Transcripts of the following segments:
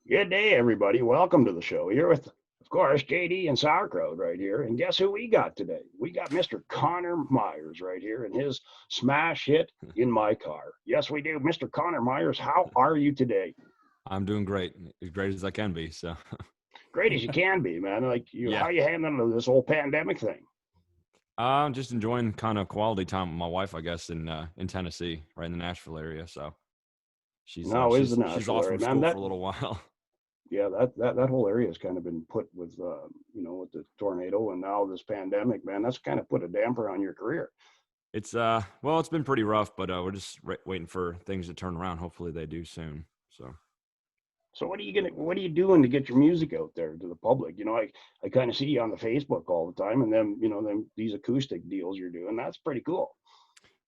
Good day, everybody. Welcome to the show. Here with, of course, JD and Sauerkraut right here. And guess who we got today? We got Mr. Connor Myers right here and his smash hit, In My Car. Yes, we do. Mr. Connor Myers, how are you today? I'm doing great, as great as I can be. So, Great as you can be, man. yeah, How you handling this whole pandemic thing? I'm just enjoying kind of quality time with my wife, I guess, in Tennessee, right in the Nashville area. So she's uh, No, is the she's she's Nashville off area, from man. school for a little while. Yeah, that whole area has kind of been put with, with the tornado and now this pandemic, man. That's kind of put a damper on your career. Well, it's been pretty rough, but we're just waiting for things to turn around. Hopefully, they do soon. So. So what are you doing to get your music out there to the public? I kind of see you on the Facebook all the time, and then these acoustic deals you're doing. That's pretty cool.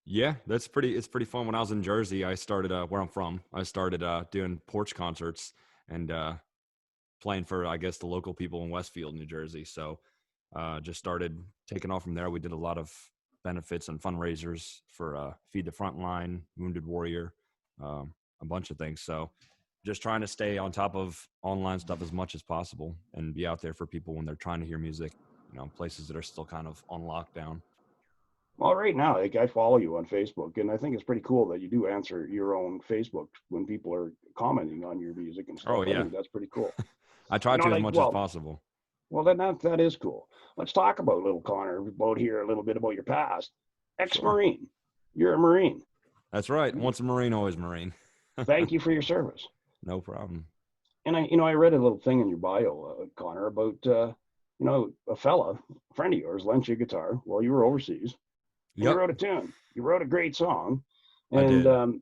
Yeah, it's pretty fun. When I was in Jersey, I started where I'm from. I started doing porch concerts and playing for, I guess, the local people in Westfield, New Jersey. So just started taking off from there. We did a lot of benefits and fundraisers for Feed the Frontline, Wounded Warrior, a bunch of things. So just trying to stay on top of online stuff as much as possible and be out there for people when they're trying to hear music, places that are still kind of on lockdown. Well, right now, like I follow you on Facebook, and I think it's pretty cool that you do answer your own Facebook when people are commenting on your music and Oh, stuff. I yeah. think that's pretty cool. I try to as much as possible. Well, then that is cool. Let's talk about little Connor about here a little bit about your past. Sure. Ex-Marine, you're a Marine. That's right. Once a Marine, always Marine. Thank you for your service. No problem. And I read a little thing in your bio, Connor, about a friend of yours, lent you a guitar while you were overseas, and you Yep, wrote a tune. You wrote a great song, I and did.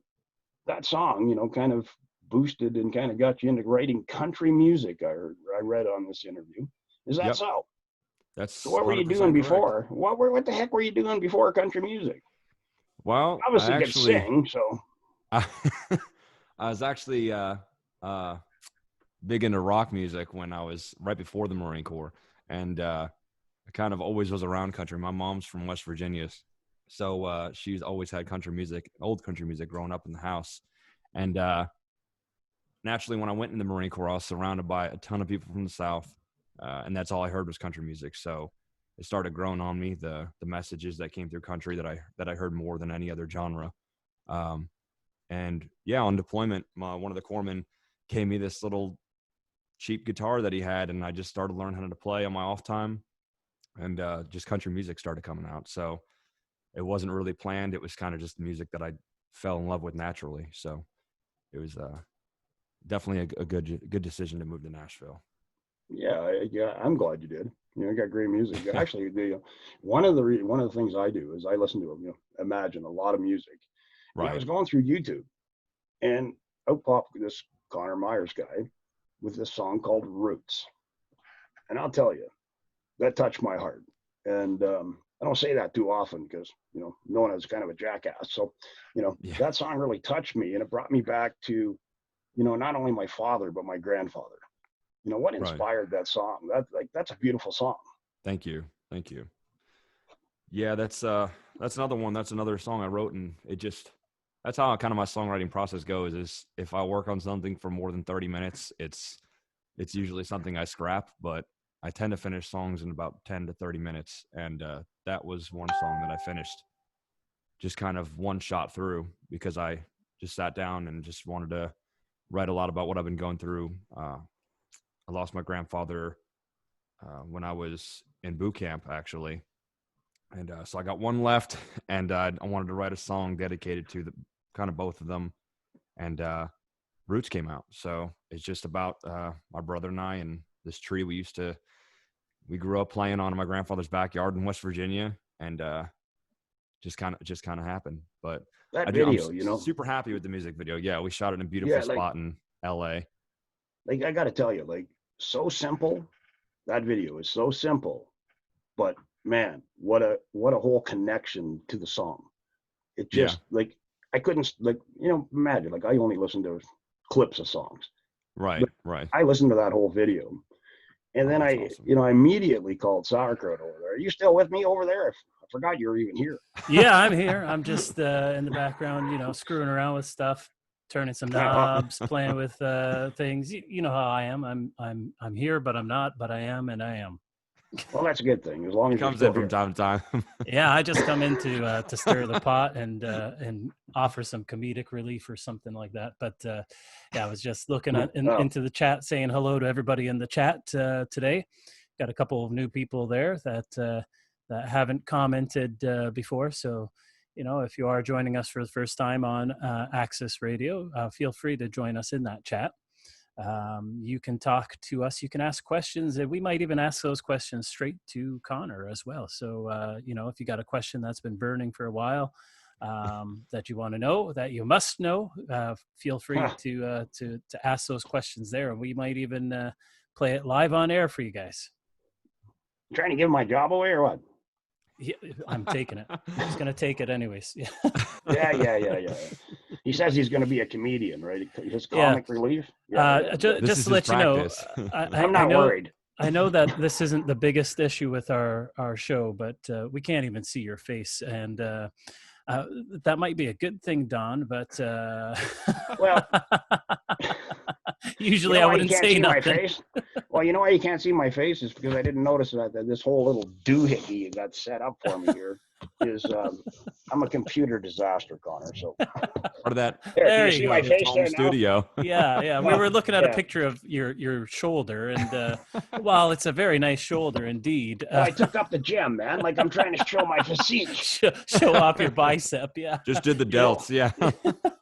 that song, kind of boosted and kind of got you into writing country music. I read on this interview. Is that Yep, so? So that's what were you doing 100% correct. before? What the heck were you doing before country music? Well, Obviously, you could sing. So I, I was actually uh, big into rock music when I was right before the Marine Corps, and I kind of always was around country. My mom's from West Virginia, so she's always had country music, old country music, growing up in the house. And naturally, when I went in the Marine Corps, I was surrounded by a ton of people from the South, and that's all I heard was country music. So it started growing on me, the messages that came through country that I heard more than any other genre. Um, and yeah, on deployment, one of the corpsmen gave me this little cheap guitar that he had, and I just started learning how to play on my off time, and just country music started coming out. So it wasn't really planned. It was kind of just music that I fell in love with naturally. So it was definitely a good decision to move to Nashville. yeah, I'm glad you did. You got great music. Actually, one of the things I do is I listen to imagine a lot of music. And I Right. was going through YouTube, and out popped this Connor Myers guy with this song called Roots. And I'll tell you, that touched my heart. And I don't say that too often because, known as kind of a jackass. So, Yeah. that song really touched me, and it brought me back to, not only my father, but my grandfather. What Right. inspired that song? That's a beautiful song. Thank you. Thank you. Yeah, that's another one. That's another song I wrote, and it just that's how kind of my songwriting process goes. Is if I work on something for more than 30 minutes, it's usually something I scrap, but I tend to finish songs in about 10 to 30 minutes, and that was one song that I finished just kind of one shot through because I just sat down and just wanted to write a lot about what I've been going through. I lost my grandfather when I was in boot camp, actually. And so I got one left, and I wanted to write a song dedicated to the kind of both of them. And Roots came out. So it's just about my brother and I and this tree we grew up playing on in my grandfather's backyard in West Virginia. And just kind of happened. But That I'm video, super happy with the music video. Yeah, we shot it in a beautiful yeah, like spot in LA. I got to tell you, so simple. That video is so simple, but man, what a whole connection to the song. It Yeah, just I couldn't imagine I only listen to clips of songs, right, but right. I listened to that whole video, and Oh, then that's I awesome. I immediately called Sauerkraut over there. Are you still with me over there? I forgot you were even here. Yeah, I'm here. I'm just in the background, screwing around with stuff. turning some Yeah. knobs, playing with things. You know how I am. I'm here, but I'm not. But I am, and I am. Well, that's a good thing, as long He as you're comes still in from here. time to time. Yeah, I just come in to stir the pot and offer some comedic relief or something like that. But yeah, I was just looking into the chat, saying hello to everybody in the chat today. Got a couple of new people there that haven't commented before. So, you know, if you are joining us for the first time on Axis Radio, feel free to join us in that chat. You can talk to us, you can ask questions, and we might even ask those questions straight to Connor as well. So, you know, if you got a question that's been burning for a while, that you want to know, that you must know, feel free to ask those questions there, and we might even play it live on air for you guys. Trying to give my job away or what? Yeah, I'm taking it. He's going to take it anyways. Yeah. He says he's going to be a comedian, right? His comic relief. Yeah. Just to let you know, I'm not worried. I know that this isn't the biggest issue with our show, but we can't even see your face, and that might be a good thing, Don. But well, usually I wouldn't say nothing. My face? Well, you know why you can't see my face is because I didn't notice that this whole little doohickey you got set up for me here is I'm a computer disaster, Connor. So part of that. There you see go. my face there studio. Yeah. We were looking at a picture of your shoulder, and well, it's a very nice shoulder indeed. Well, I took up the gym, man. Like I'm trying to show my physique. show off your bicep. Yeah. Just did the delts. Yeah.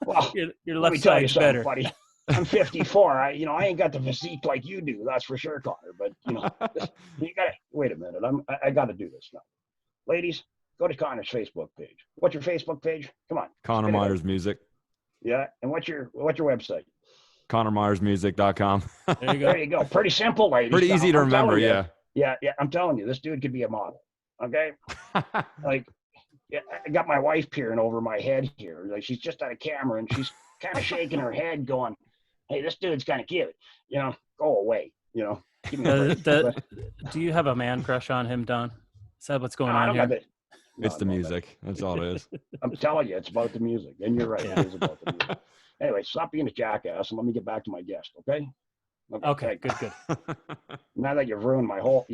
Well, your left side's better. Buddy. I'm 54. I ain't got the physique like you do. That's for sure, Connor. But you gotta wait a minute. I got to do this now. Ladies, go to Connor's Facebook page. What's your Facebook page? Come on. Connor Myers Music. Yeah, and what's your website? ConnorMyersMusic.com. There you go. Pretty simple, ladies. Pretty easy to remember. Yeah. I'm telling you, this dude could be a model. Okay. Like, yeah, I got my wife peering over my head here. Like she's just at a camera and she's kind of shaking her head, going, "Hey, this dude's kind of cute. Go away. Give me a break." Do you have a man crush on him, Don? Is that what's going on here? It's the music. That's all it is. I'm telling you, it's about the music. And you're right. It is about the music. Anyway, stop being a jackass and let me get back to my guest, okay? Okay, good. Now that you've ruined my whole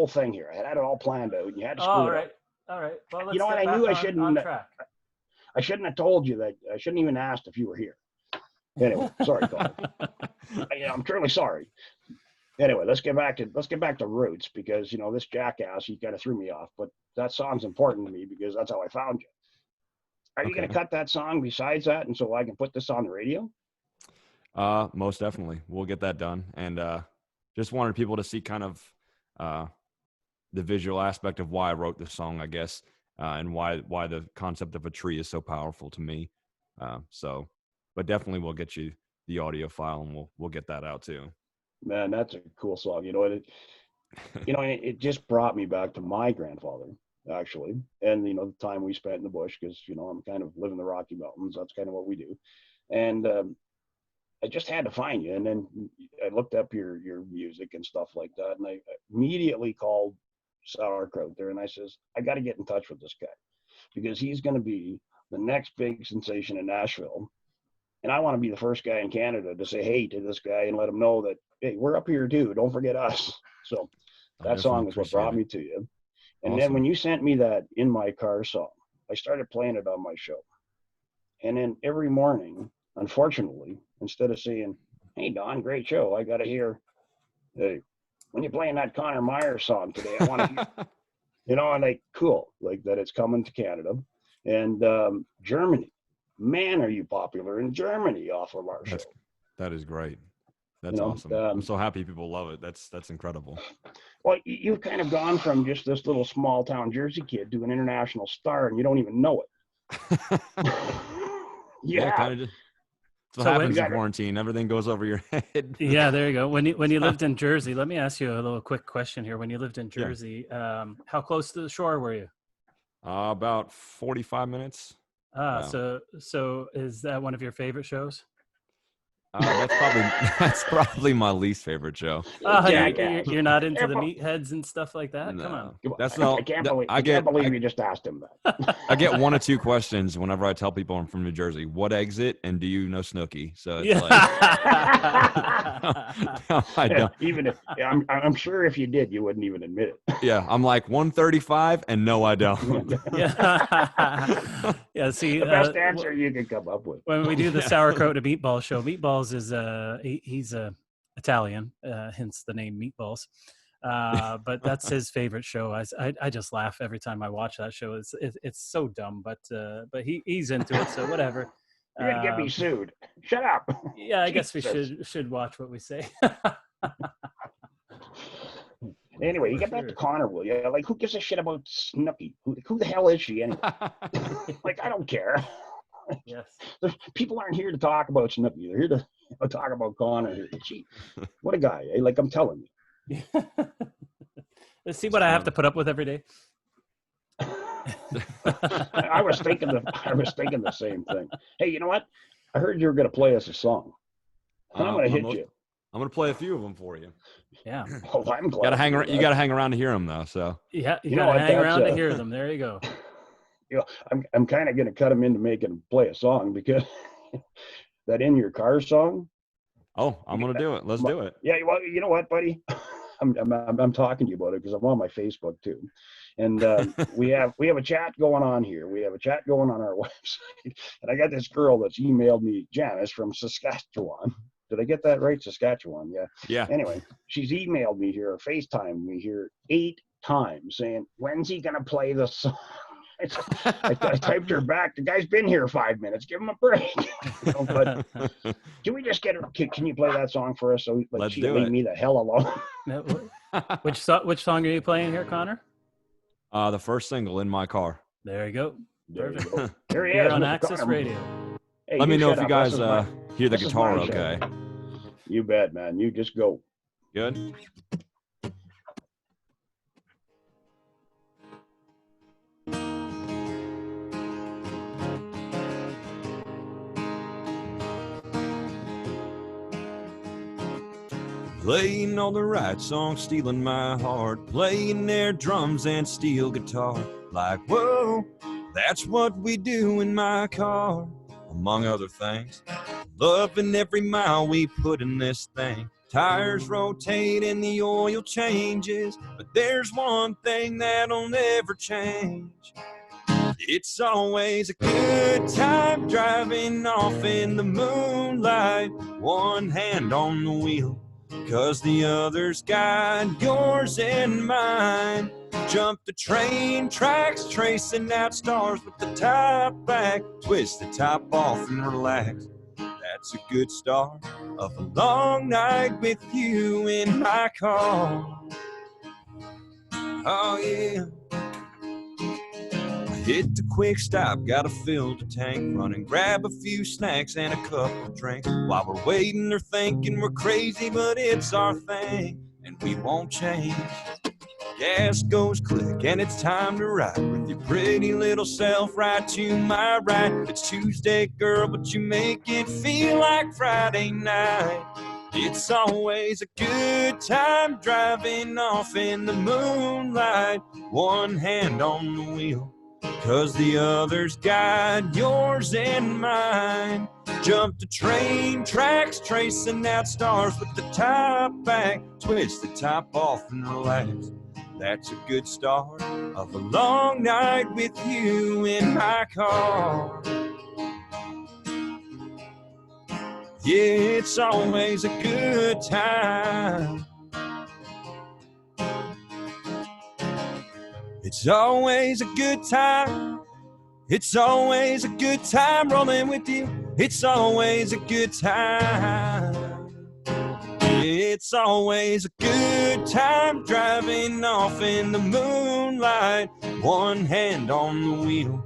thing here. I had it all planned out and you had to screw it up. All right. Well, let's you know what? I knew I shouldn't have told you that. I shouldn't even asked if you were here. Anyway, sorry, Connor. I'm truly sorry. Anyway, let's get back to roots because this jackass, he kind of threw me off. But that song's important to me because that's how I found you. Are you going to cut that song besides that, and so I can put this on the radio? Most definitely, we'll get that done. And just wanted people to see kind of the visual aspect of why I wrote this song, I guess, and why the concept of a tree is so powerful to me. But definitely we'll get you the audio file and we'll get that out too. Man, that's a cool song. It just brought me back to my grandfather, actually, and the time we spent in the bush because I'm kind of live in the Rocky Mountains. That's kind of what we do, and I just had to find you. And then I looked up your music and stuff like that, and I immediately called Sauerkraut there, and I says, I got to get in touch with this guy because he's going to be the next big sensation in Nashville. And I want to be the first guy in Canada to say hey to this guy and let him know that, hey, we're up here too. Don't forget us. So that song is what brought me to you. And awesome. Then when you sent me that In My Car song, I started playing it on my show. And then every morning, unfortunately, instead of saying, hey, Don, great show, I got to hear, hey, when you're playing that Connor Myers song today, I want to hear, and cool, like that it's coming to Canada. And Germany. Man, are you popular in Germany off of our show? That is great. That's awesome. I'm so happy people love it. That's incredible. Well, you've kind of gone from just this little small town Jersey kid to an international star, and you don't even know it. Yeah, kind of just. What happens in quarantine? Everything goes over your head. Yeah, there you go. When you lived in Jersey, let me ask you a little quick question here. When you lived in Jersey, how close to the shore were you? About 45 minutes. So is that one of your favorite shows? That's probably my least favorite show. Oh, Jackass. you're not into the Careful. meatheads and stuff like that? Come on. No, that's I not. can't believe you just asked him that. I get one or two questions whenever I tell people I'm from New Jersey. What exit and do you know Snooki? So it's like, no, I don't. Even if I'm sure if you did, you wouldn't even admit it. Yeah, I'm like 135, and no, I don't. Yeah. See, the best answer you could come up with. When we do the Sauerkraut to Meatball show, Meatballs is he's Italian, hence the name Meatballs. But that's his favorite show. I just laugh every time I watch that show. It's so dumb, but he's into it, so whatever. You're gonna get me sued. Shut up. Yeah, I guess we should watch what we say. Anyway, you get back to Connor, will you? Like, who gives a shit about Snooki? Who the hell is she anyway? Like, I don't care. Yes. People aren't here to talk about Snooki. They're here to talk about Connor. What a guy. Eh? Like, I'm telling you. Let's see what I have to put up with every day. I was thinking the same thing. Hey, you know what? I heard you were going to play us a song. And I'm going to hit you. I'm going to play a few of them for you. Yeah. Oh, I'm glad. You got to hang around to hear them, though. So yeah, you got to hang around to hear them. There you go. You know, I'm kind of going to cut him into making him play a song because that In Your Car song. Oh, I'm going to do it. Let's do it. Yeah. Well, you know what, buddy? I'm talking to you about it because I'm on my Facebook too, and we have a chat going on here. We have a chat going on our website, and I got this girl that's emailed me, Janice from Saskatchewan. Did I get that right? Saskatchewan, yeah. Yeah. Anyway, she's emailed me here, or FaceTimed me here 8 times saying, "When's he gonna play the song?" I typed her back. The guy's been here 5 minutes. Give him a break. But can we just get her? Can you play that song for us? So Let's she do leave it. me the hell alone. Which song are you playing here, Connor? The first single, In My Car. There you go. There you Perfect. go. There he Here is on Mr. Axis Connor. Radio. Hey, Let me know if shut you up. guys hear the this is guitar my show. okay. You bet, man. You just go. Good? Playing all the right songs, stealing my heart, playing their drums and steel guitar. Like, whoa, that's what we do in my car, among other things. Loving every mile we put in this thing. Tires rotate and the oil changes, but there's one thing that'll never change. It's always a good time driving off in the moonlight, one hand on the wheel, 'cause the other's got yours and mine. Jump the train tracks, tracing out stars with the top back, twist the top off and relax. That's a good start of a long night with you in my car. Oh yeah. Hit the quick stop, gotta fill the tank, run and grab a few snacks and a couple drinks. While we're waiting, they're thinking we're crazy, but it's our thing, and we won't change. Gas goes click, and it's time to ride with your pretty little self right to my right. It's Tuesday, girl, but you make it feel like Friday night. It's always a good time driving off in the moonlight, one hand on the wheel, 'cause the other's got yours and mine. Jump the train tracks, tracing out stars with the top back, twist the top off and relax. That's a good start of a long night with you in my car. Yeah, it's always a good time. It's always a good time. It's always a good time rolling with you. It's always a good time. It's always a good time driving off in the moonlight, one hand on the wheel,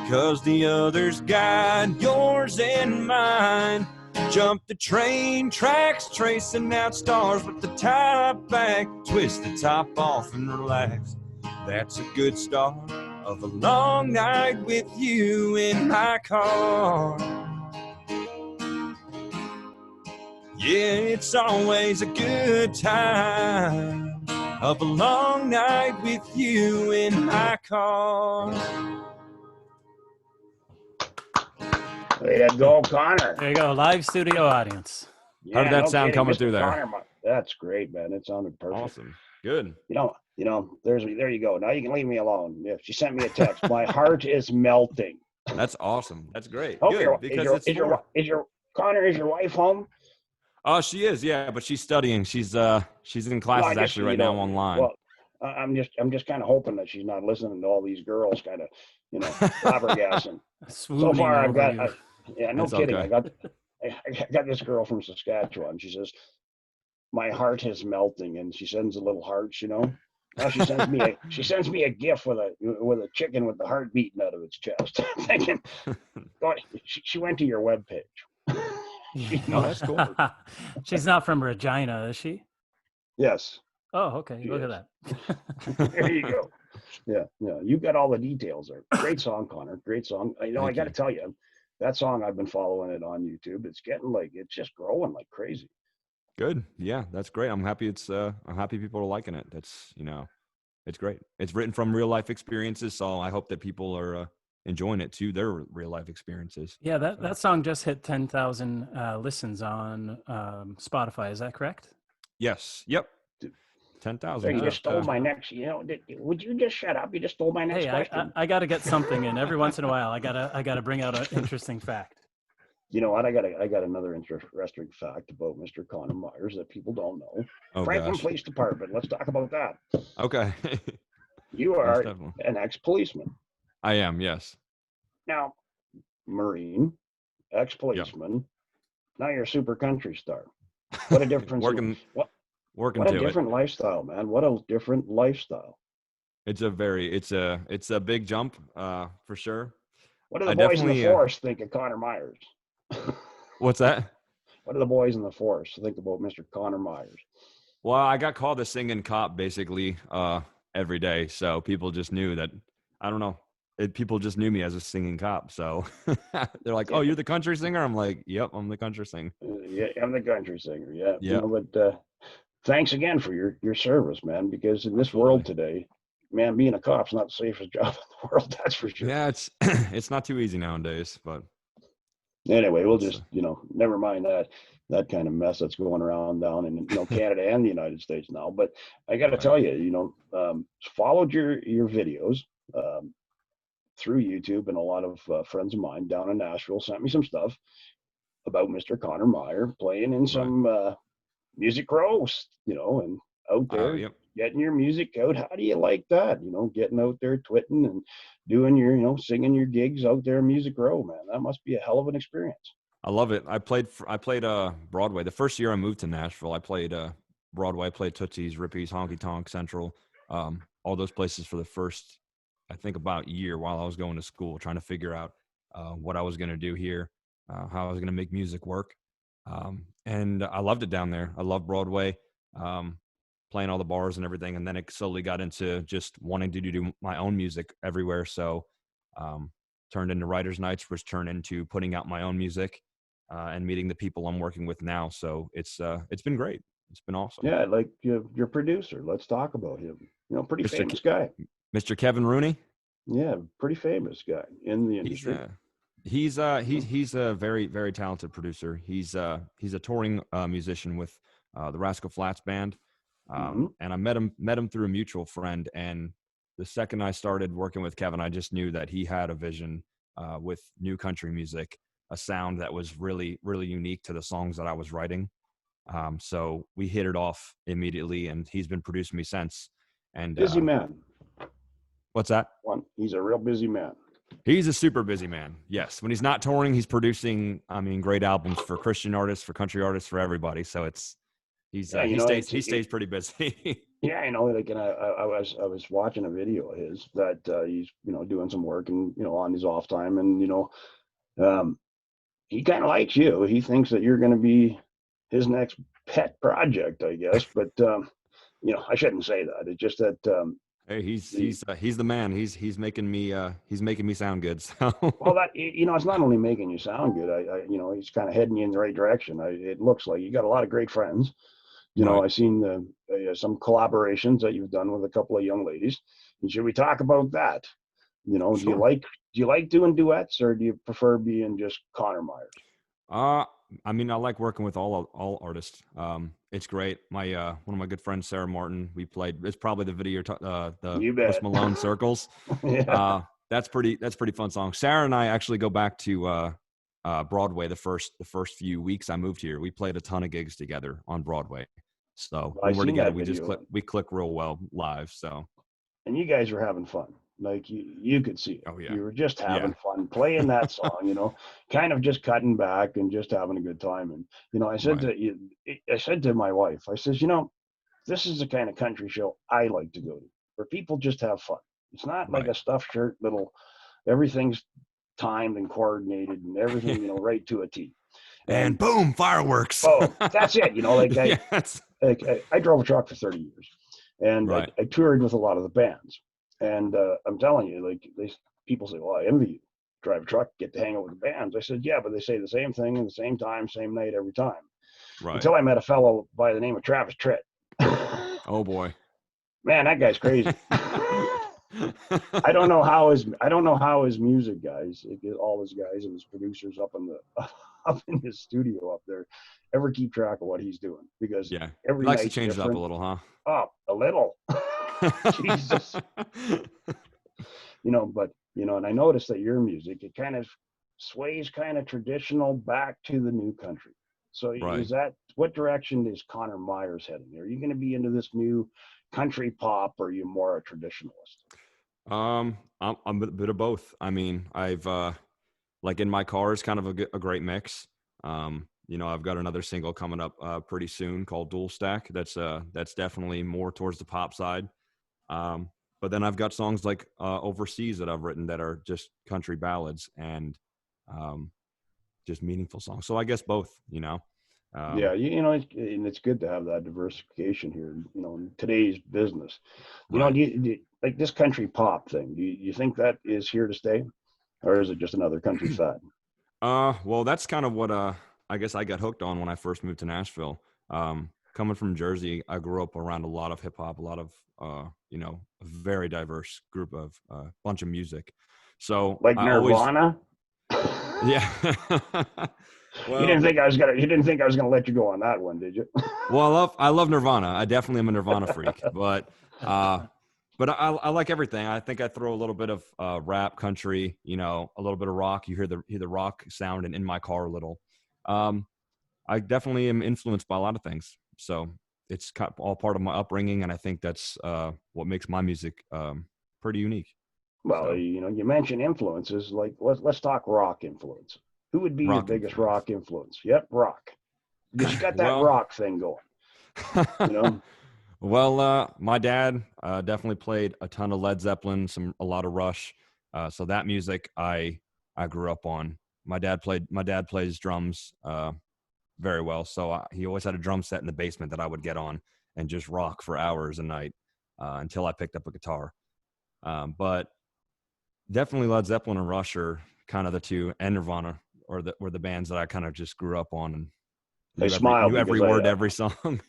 'cause the other's got yours and mine. Jump the train tracks, tracing out stars with the top back, twist the top off and relax. That's a good start of a long night with you in my car. Yeah, it's always a good time of a long night with you in my car. Way to go, Connor. There you go, live studio audience. How did that sound kidding. coming Mr. through there? Connor, that's great, man. It sounded perfect. Awesome. Good. There you go. Now you can leave me alone. Yeah, she sent me a text. My heart is melting. That's awesome. That's great. Hope Good, because is your Connor, is your wife home? Oh, she is, yeah, but she's studying. She's in classes actually right now online. Well, I'm just kind of hoping that she's not listening to all these girls kind of, flabbergasting. So far, I've got, no It's kidding. okay. I got this girl from Saskatchewan. She says, my heart is melting, and she sends a little hearts, Now she sends me a GIF with a chicken with the heart beating out of its chest. Thinking, God, she went to your webpage. No, that's cool. She's not from Regina, is she? Yes. Oh, okay. Look at that. There you go. Yeah. You got all the details there. Great song, Connor. Great song. I got to tell you, that song, I've been following it on YouTube. It's getting it's just growing like crazy. Good. Yeah, that's great. I'm happy I'm happy people are liking it. That's, it's great. It's written from real life experiences, so I hope that people are enjoying it too, their real life experiences. Yeah, that song just hit 10,000 listens on Spotify. Is that correct? Yes. Yep. 10,000. You just stole my next. Would you just shut up? You just stole my next question. I got to get something in every once in a while. I gotta bring out an interesting fact. You know what? I got another interesting fact about Mr. Connor Myers that people don't know. Oh, Franklin gosh. Police Department. Let's talk about that. Okay. You are an ex-policeman. I am, yes. Now, Marine, ex-policeman. Yep. Now you're a super country star. What a difference! Working what a different lifestyle, man. What a different lifestyle. It's a big jump, for sure. What do the boys in the force think of Connor Myers? What's that? What do the boys in the force think about Mr. Connor Myers? Well, I got called the singing cop basically every day, so people just knew that. I don't know. People just knew me as a singing cop, so they're like, "Oh, you're the country singer?" I'm like, "Yep, I'm the country singer." Yeah, I'm the country singer. Yeah, yep. But thanks again for your service, man. Because in this world today, man, being a cop's not the safest job in the world. That's for sure. Yeah, it's not too easy nowadays, but anyway, we'll just never mind that kind of mess that's going around down in Canada and the United States now. But I got to tell you, followed your videos through YouTube, and a lot of friends of mine down in Nashville sent me some stuff about Mr. Connor Meyer playing in some music roast, and out there getting your music out. How do you like that? Getting out there twitting and doing your, singing your gigs out there in Music Row, man. That must be a hell of an experience. I love it. I played Broadway. The first year I moved to Nashville, I played Broadway. I played Tootsie's, Rippies, Honky Tonk, Central, all those places for the first, I think, about year while I was going to school, trying to figure out what I was going to do here, how I was going to make music work. And I loved it down there. I love Broadway, playing all the bars and everything. And then it slowly got into just wanting to do my own music everywhere. So turned into Writers' Nights, which turned into putting out my own music and meeting the people I'm working with now. So it's been great. It's been awesome. Yeah, like your producer. Let's talk about him. Pretty famous guy. Mr. Kevin Rooney. Yeah, pretty famous guy in the industry. He's a very, very talented producer. He's a touring musician with the Rascal Flatts band, and I met him through a mutual friend. And the second I started working with Kevin, I just knew that he had a vision with new country music, a sound that was really, really unique to the songs that I was writing. So we hit it off immediately, and he's been producing me since. And busy man. What's that? He's a real busy man. He's a super busy man. Yes. When he's not touring, he's producing, great albums for Christian artists, for country artists, for everybody. So he stays pretty busy. Yeah, and I was watching a video of his that he's, doing some work and, on his off time, and, he kind of likes you. He thinks that you're going to be his next pet project, I guess. But, I shouldn't say that. It's just that, Hey, he's the man. He's making me sound good. So Well, that it's not only making you sound good. He's kind of heading you in the right direction. It looks like you got a lot of great friends. right. I've seen some collaborations that you've done with a couple of young ladies. And should we talk about that? Sure. Do you like doing duets, or do you prefer being just Connor Myers? I mean, I like working with all artists. It's great. My one of my good friends, Sarah Martin, we played. It's probably the video, the You Post bet. Malone Circles. Yeah. That's pretty fun song. Sarah and I actually go back to Broadway. The first few weeks I moved here, we played a ton of gigs together on Broadway. So I when we're seen together, that we just video, click real well live. So and you guys were having fun. Like you could see it. oh yeah, You were just yeah, having fun playing that song. Kind of just cutting back and just having a good time. And right, I said to my wife, I says, this is the kind of country show I like to go to, where people just have fun. It's not like right. a stuffed shirt little. Everything's timed and coordinated and everything, right to a T. And And boom, fireworks. boom, that's it. Yes, I drove a truck for 30 years, and right. I toured with a lot of the bands. And I'm telling you, people say, "Well, I envy you. Drive a truck, get to hang out with the bands." I said, "Yeah, but they say the same thing in the same time, same night, every time." Right. Until I met a fellow by the name of Travis Tritt. Oh boy. Man, that guy's crazy. I don't know how his music guys, all his guys and his producers up in the up in his studio up there, ever keep track of what he's doing, because Yeah. He every likes to night's change it up a different. little, huh? Oh, a little. Jesus. But and I noticed that your music, it kind of sways kind of traditional back to the new country. So Right. is that, what direction is Connor Myers heading? Are you going to be into this new country pop, or are you more a traditionalist? I'm a bit of both. I mean, I've like in my car is kind of a great mix. I've got another single coming up pretty soon called Dual Stack. That's definitely more towards the pop side. But then I've got songs like Overseas that I've written that are just country ballads and um, just meaningful songs. So I guess both. Yeah, Um, and it's good to have that diversification here, in today's business. right. Like this country pop thing, do you think that is here to stay, or is it just another country fad? Well, that's kind of what I guess I got hooked on when I first moved to Nashville. Coming from Jersey, I grew up around a lot of hip hop, a lot of a very diverse group of bunch of music. So Like I always, Nirvana? yeah. You Well, didn't think I was gonna. You didn't think I was gonna let you go on that one, did you? well, I love Nirvana. I definitely am a Nirvana freak, uh, but I like everything. I think I throw a little bit of rap, country, a little bit of rock. You hear the rock sound in my car a little. Um, I definitely am influenced by a lot of things. So it's all part of my upbringing, and I think that's what makes my music pretty unique. Well, So you mentioned influences. Like let's talk rock influence. Who would be your rock biggest influence. rock influence? Yep, rock, because you got that Well, rock thing going. You know, well, my dad definitely played a ton of Led Zeppelin, a lot of Rush. So that music I grew up on. My dad plays drums very well. So he always had a drum set in the basement that I would get on and just rock for hours a night until I picked up a guitar. But definitely Led Zeppelin and Rush are kind of the two, and Nirvana were the bands that I kind of just grew up on and I knew every smile knew every because word to every song.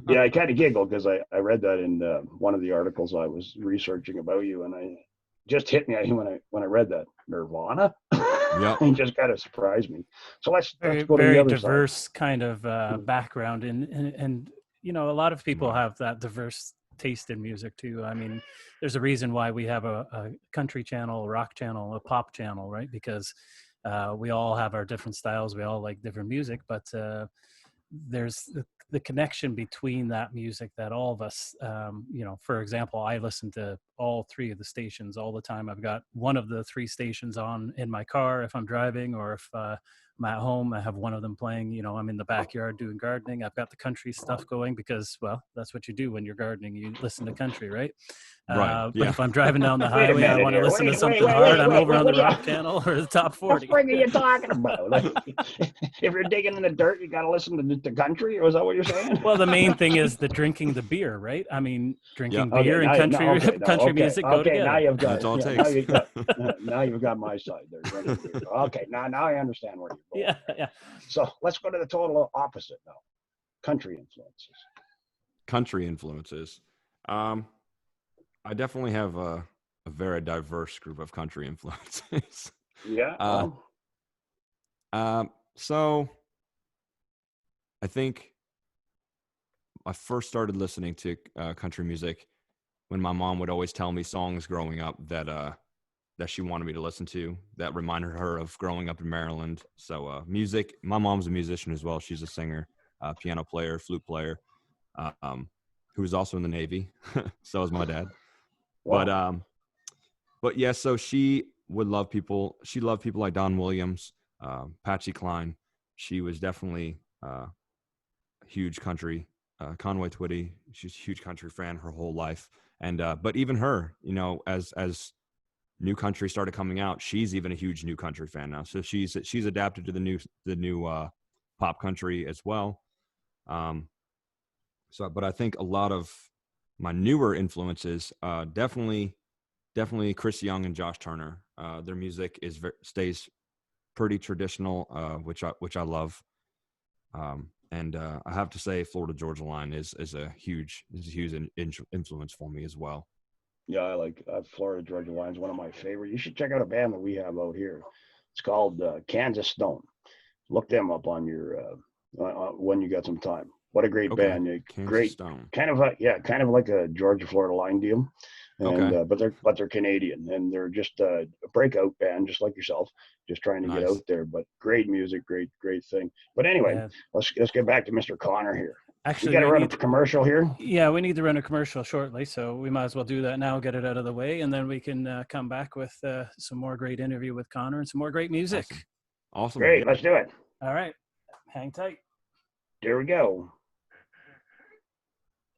yeah, I kind of giggled because I read that in one of the articles I was researching about you, and I just hit me when I read that Nirvana. Yep. It just kind of surprised me. So let's Very, go to the very other side. diverse kind of background, and a lot of people Right. have that diverse taste in music too. I mean, there's a reason why we have a country channel, a rock channel, a pop channel, right? Because we all have our different styles, we all like different music, but there's the connection between that music that all of us, for example, I listen to all three of the stations all the time. I've got one of the three stations on in my car if I'm driving, or if I'm at home. I have one of them playing. You know, I'm in the backyard doing gardening. I've got the country stuff going because, well, that's what you do when you're gardening. You listen to country, right? Right. But Yeah. if I'm driving down the Wait a highway, I minute want to here. listen to Wait, something wait, hard. wait, I'm wait, over wait. on What the are you? rock channel or the top What 40. frig are you talking about? If you're digging in the dirt, you got to listen to the country. Or is that what you're saying? Well, the main thing is the drinking the beer, right? I mean, drinking Yep. Okay, beer and now, country okay, no, country okay, music go okay. Now together. you've got, That's all it yeah, takes. now you've got my side there. Drinking beer. Okay, now I understand where you're going. Yeah, yeah. So let's go to the total opposite now. Country influences. Country influences. I definitely have a very diverse group of country influences. Yeah. So I think I first started listening to country music when my mom would always tell me songs growing up that she wanted me to listen to that reminded her of growing up in Maryland. So music. My mom's a musician as well. She's a singer, piano player, flute player, who was also in the Navy. So is my dad. Wow. But yeah, so she would love people. She loved people like Don Williams, Patsy Cline. She was definitely a huge country. Conway Twitty. She's a huge country fan her whole life. And but even her, you know, as new country started coming out, she's even a huge new country fan now. So she's adapted to the new pop country as well. But I think a lot of my newer influences, definitely Chris Young and Josh Turner. Their music stays pretty traditional, which I love. And I have to say, Florida Georgia Line is a huge influence for me as well. Yeah, I like Florida Georgia Line's one of my favorite. You should check out a band that we have out here. It's called Kansas Stone. Look them up on your when you got some time. What a great Okay. band! Kansas Great, Stone. kind of like a Georgia Florida Line deal. And Okay. but they're Canadian, and they're just a breakout band, just like yourself, just trying to get out Nice. there. But great music, great thing. But anyway, Yeah. let's get back to Mr. Connor here. Actually, We got to run a commercial here. Yeah, we need to run a commercial shortly, so we might as well do that now, get it out of the way, and then we can come back with some more great interview with Connor and some more great music. Awesome. Great, Yeah. let's do it. All right, hang tight. There we go.